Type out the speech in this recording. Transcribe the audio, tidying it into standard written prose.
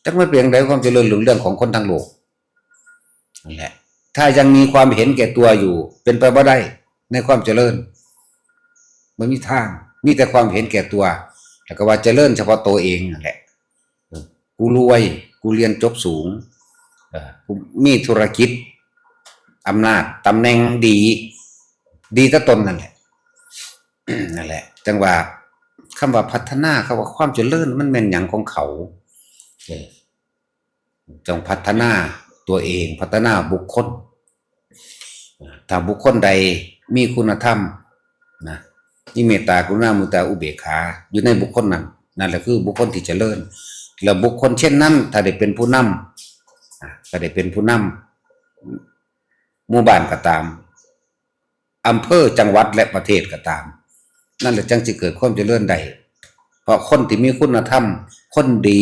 จักไม่เปลี่ยนใดความเจริญหรือเรื่องของคนทั้งโลกนั่นแหละถ้ายังมีความเห็นแก่ตัวอยู่เป็นไปบ่ได้ในความเจริญไม่มีทางมีแต่ความเห็นแก่ตัวแล้วก็ว่าเจริญเฉพาะตัวเองนั่นแหละกูรวยกูเรียนจบสูงกูมีธุรกิจอำนาจตำแหน่งดีแต่ตนนั่นแหละนั่นแหละจังว่าคำว่าพัฒนาคำว่าความเจริญมันเป็นอย่างของเขาจงพัฒนาตัวเองพัฒนาบุคคลถ้าบุคคลใดมีคุณธรรมนะมีเมตตากรุณามุตาอุเบกขาอยู่ในบุคคลนั้นนั่นแหละคือบุคคลที่เจริญแล้วบุคคลเช่นนั้นถ้าได้เป็นผู้นำถ้าได้เป็นผู้นำหมู่บ้านก็ตามอำเภอจังหวัดและประเทศก็ตามนั่นแหละจังสิเกิดความเจริญได้เพราะคนที่มีคุณธรรมคนดี